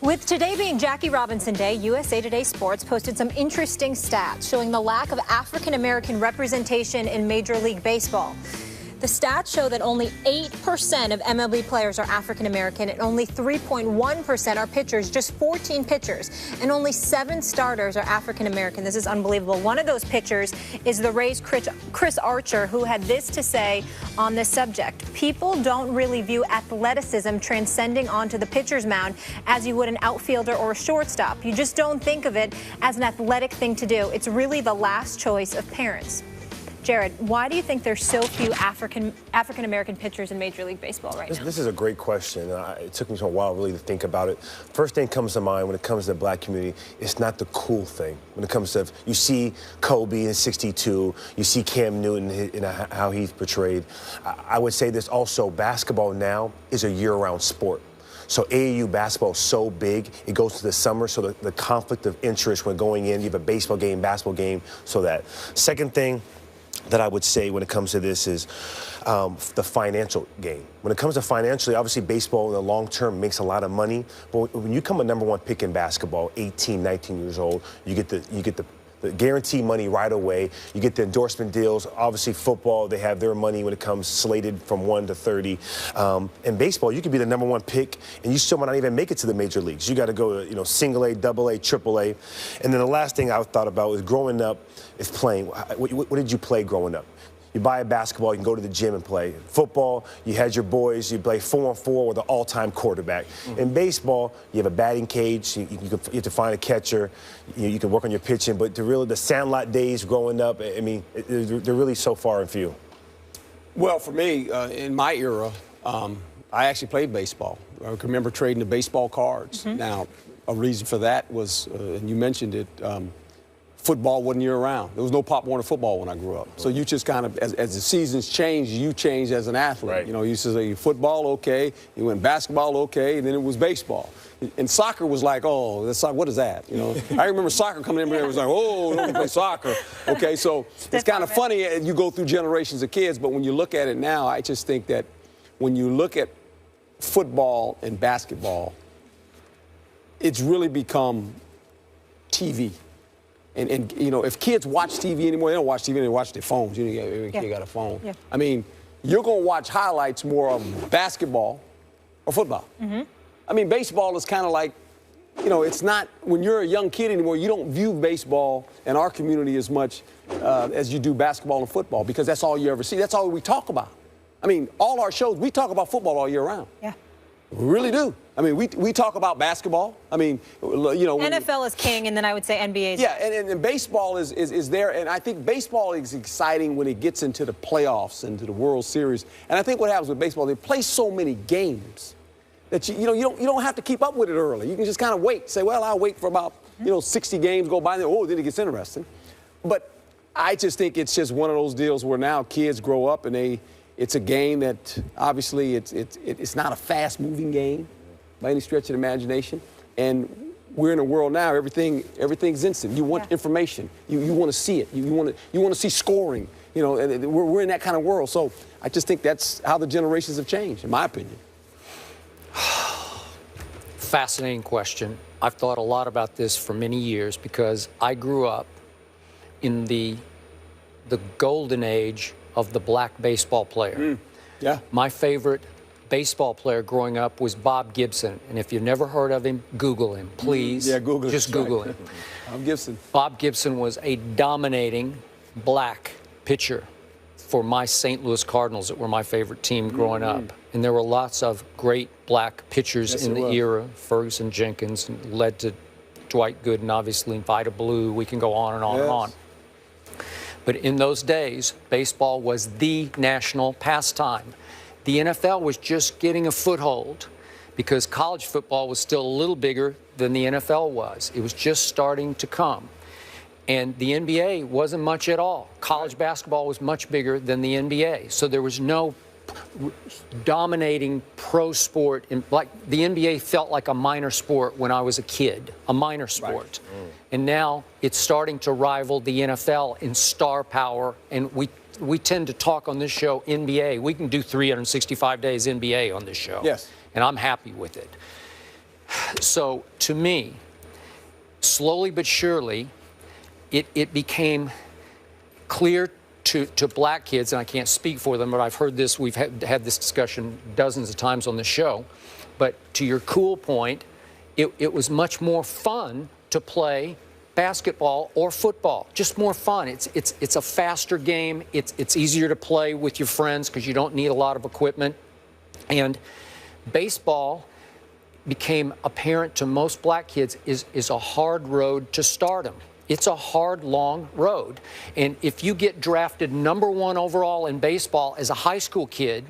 With today being Jackie Robinson Day, USA Today Sports posted some interesting stats showing the lack of African-American representation in Major League Baseball. The stats show that only 8% of MLB players are African-American and only 3.1% are pitchers, just 14 pitchers, and only 7 starters are African-American. This is unbelievable. One of those pitchers is the Rays' Chris Archer, who had this to say on this subject. People don't really view athleticism transcending onto the pitcher's mound as you would an outfielder or a shortstop. You just don't think of it as an athletic thing to do. It's really the last choice of parents. Jared, why do you think there's so few African-American pitchers in Major League Baseball right now? This is a great question. It took me a while really to think about it. First thing comes to mind when it comes to the black community, it's not the cool thing. When it comes to, you see Kobe in '62, you see Cam Newton in how he's portrayed. I would say this also, basketball now is a year-round sport. So AAU basketball is so big, it goes to the summer, so the conflict of interest when going in, you have a baseball game, basketball game, so that. Second thing that I would say when it comes to this is the financial game. When it comes to financially, obviously baseball in the long term makes a lot of money, but when you come a #1 pick in basketball, 18, 19 years old, you get the guarantee money right away. You get the endorsement deals. Obviously, football, they have their money when it comes slated from 1 to 30. In baseball, you could be the #1 pick, and you still might not even make it to the major leagues. You got to go to, single A, double A, triple A. And then the last thing I thought about was growing up is playing. What did you play growing up? You buy a basketball, you can go to the gym and play. Football, you had your boys, you play 4-on-4 with an all-time quarterback. In baseball, you have a batting cage, you have to find a catcher, you can work on your pitching, but the sandlot days growing up, I mean, they're really so far and few. Well, for me, in my era, I actually played baseball. I can remember trading the baseball cards. Now, a reason for that was, and you mentioned it, football wasn't year-round. There was no Pop Warner football when I grew up. So you just kind of, as the seasons changed, you changed as an athlete. Right. You used to say football, okay. You went basketball, okay, and then it was baseball. And soccer was like, oh, that's like, what is that? I remember soccer coming in here, it was like, oh, don't play soccer. Okay, so it's kind of funny, you go through generations of kids, but when you look at it now, I just think that when you look at football and basketball, it's really become TV. And if kids watch TV anymore, they don't watch TV, they watch their phones. Every kid got a phone. Yeah. I mean, you're going to watch highlights more of basketball or football. I mean, baseball is kind of like, it's not, when you're a young kid anymore, you don't view baseball in our community as much as you do basketball and football, because that's all you ever see. That's all we talk about. I mean, all our shows, we talk about football all year round. Yeah. We really do. I mean, we talk about basketball. I mean, NFL is king, and then I would say NBA is. Yeah, and baseball is there, and I think baseball is exciting when it gets into the playoffs, into the World Series. And I think what happens with baseball, they play so many games that you don't have to keep up with it early. You can just kind of wait. Say, well, I'll wait for about 60 games go by, and then it gets interesting. But I just think it's just one of those deals where now kids grow up and it's a game that obviously it's not a fast-moving game by any stretch of the imagination. And we're in a world now, everything's instant. You want information. You want to see it. You want to see scoring. We're in that kind of world. So I just think that's how the generations have changed, in my opinion. Fascinating question. I've thought a lot about this for many years because I grew up in the golden age of the black baseball player. Yeah. My favorite baseball player growing up was Bob Gibson. And if you've never heard of him, Google him, please. Yeah, Google him. Just Google him. Bob Gibson. Bob Gibson was a dominating black pitcher for my St. Louis Cardinals that were my favorite team growing up. And there were lots of great black pitchers in the era. Ferguson Jenkins led to Dwight Gooden, obviously, Vida Blue. We can go on and on and on. But in those days, baseball was the national pastime. The NFL was just getting a foothold because college football was still a little bigger than the NFL was. It was just starting to come. And the NBA wasn't much at all. College basketball was much bigger than the NBA. So there was no dominating pro sport. Like the NBA felt like a minor sport when I was a kid, a minor sport. And now it's starting to rival the NFL in star power. And we tend to talk on this show NBA. We can do 365 days NBA on this show. Yes. And I'm happy with it. So to me, slowly but surely, it became clear to black kids, and I can't speak for them, but I've heard this, we've had this discussion dozens of times on the show, but to your cool point, it was much more fun to play basketball or football, just more fun. It's a faster game. It's easier to play with your friends because you don't need a lot of equipment. And baseball became apparent to most black kids is a hard road to stardom. It's a hard, long road. And if you get drafted #1 overall in baseball as a high school kid,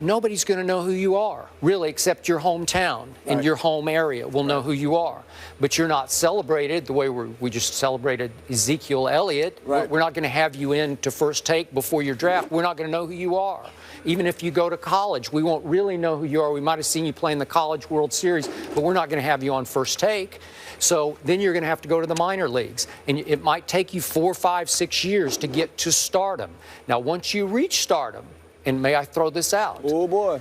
nobody's going to know who you are, really, except your hometown and your home area will know who you are. But you're not celebrated the way we just celebrated Ezekiel Elliott. Right. We're not going to have you in to first take before your draft. We're not going to know who you are. Even if you go to college, we won't really know who you are. We might have seen you play in the College World Series, but we're not going to have you on first take. So then you're going to have to go to the minor leagues. And it might take you 4, 5, 6 years to get to stardom. Now, once you reach stardom, and may I throw this out? Oh, boy.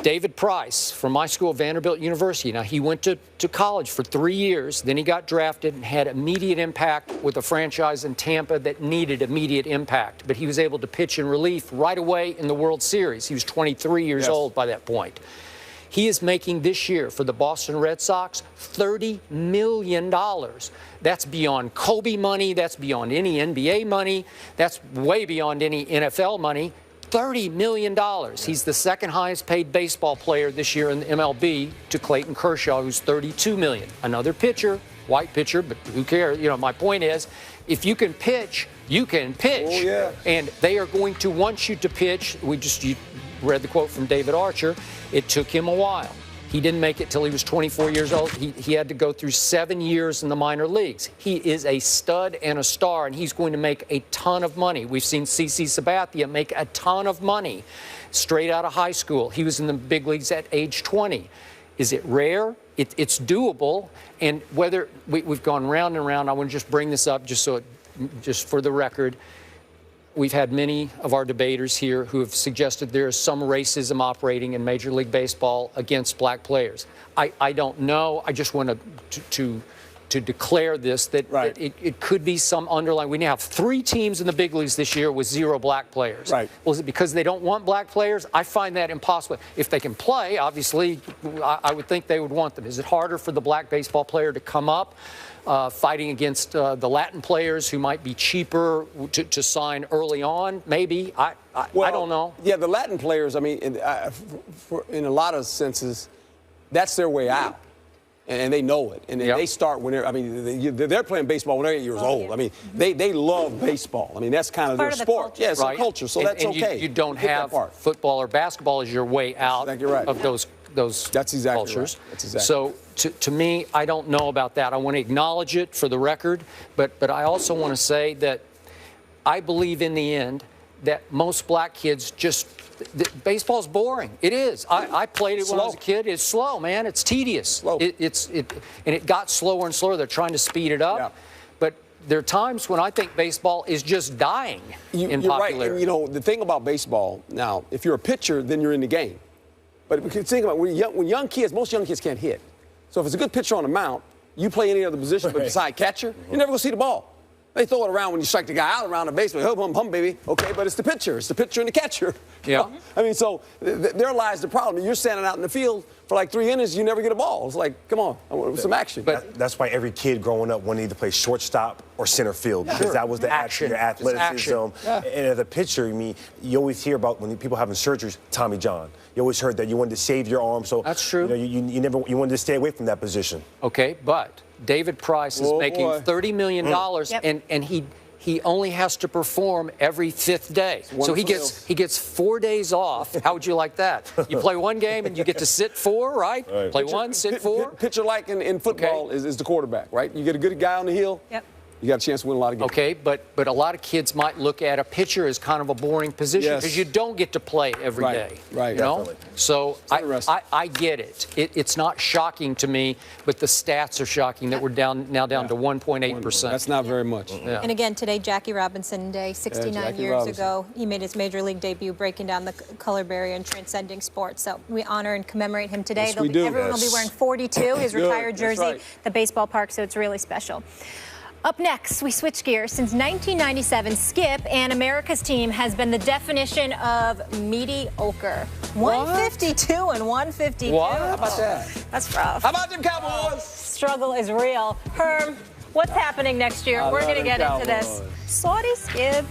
David Price from my school, Vanderbilt University. Now, he went to college for 3 years. Then he got drafted and had immediate impact with a franchise in Tampa that needed immediate impact. But he was able to pitch in relief right away in the World Series. He was 23 years old by that point. He is making this year for the Boston Red Sox $30 million. That's beyond Kobe money. That's beyond any NBA money. That's way beyond any NFL money. $30 million. He's the second highest paid baseball player this year in the MLB to Clayton Kershaw, who's $32 million. Another pitcher, white pitcher, but who cares? You know, my point is, if you can pitch, you can pitch. Oh, yeah. And they are going to want you to pitch. You read the quote from David Archer. It took him a while. He didn't make it till he was 24 years old. He had to go through 7 years in the minor leagues. He is a stud and a star, and he's going to make a ton of money. We've seen CeCe Sabathia make a ton of money straight out of high school. He was in the big leagues at age 20. Is it rare? It's doable. And whether we've gone round and round, I want to just bring this up just for the record. We've had many of our debaters here who have suggested there is some racism operating in Major League Baseball against black players. I don't know. I just want to declare this, that it could be some underlying. We now have 3 teams in the big leagues this year with 0 black players. Right. Well, is it because they don't want black players? I find that impossible. If they can play, obviously, I would think they would want them. Is it harder for the black baseball player to come up? Fighting against the Latin players who might be cheaper to sign early on, maybe. I don't know. Yeah, the Latin players, I mean, in a lot of senses, that's their way out. And they know it. And they start when they're playing baseball when they're 8 years old. I mean, they love baseball. I mean, that's kind of their sport. Yeah, it's a culture, so that's okay. You don't have football or basketball as your way out of those cultures. That's exactly so to me, I don't know about that. I want to acknowledge it for the record, but I also want to say that I believe in the end that most black kids baseball's boring. It is. I played it when I was a kid. It's slow, man. It's tedious. Slow. And it got slower and slower. They're trying to speed it up. Yeah. But there are times when I think baseball is just dying in popularity. Right. And, you know, the thing about baseball now, if you're a pitcher, then you're in the game. But if you think about it, when young kids, most young kids can't hit. So if it's a good pitcher on the mound, you play any other position but beside catcher, you're never going to see the ball. They throw it around when you strike the guy out around the baseball. Hum, hum, baby. Okay, but it's the pitcher. It's the pitcher and the catcher. Yeah. I mean, so there lies the problem. You're standing out in the field for like 3 innings, you never get a ball. It's like, come on, I want some action. But that's why every kid growing up wanted to play shortstop or center field, because that was the action, your athleticism. And as a pitcher, I mean, you always hear about when people having surgeries, Tommy John. You always heard that you wanted to save your arm, so that's true. You never wanted to stay away from that position. Okay, but David Price is making $30 million, and he only has to perform every 5th day. So he gets 4 days off. How would you like that? You play one game and you get to sit 4, right? Play one, sit 4. Pitcher like in football is the quarterback, right? You get a good guy on the hill. You got a chance to win a lot of games. Okay, but a lot of kids might look at a pitcher as kind of a boring position because you don't get to play every day. Right, you know? Definitely. So I get it. It's not shocking to me, but the stats are shocking that we're now down to 1.8%. That's not very much. Yeah. And again, today, Jackie Robinson Day, 69 years ago, he made his Major League debut, breaking down the color barrier and transcending sports. So we honor and commemorate him today. Yes, we do. Everyone will be wearing 42, his retired jersey, right. the baseball park, so it's really special. Up next, we switch gears. Since 1997, Skip and America's team has been the definition of mediocre. 152 and 152. What? How about that? That's rough. How about them Cowboys? Struggle is real. Herm, what's happening next year? We're going to get into this. Sorry, Skip.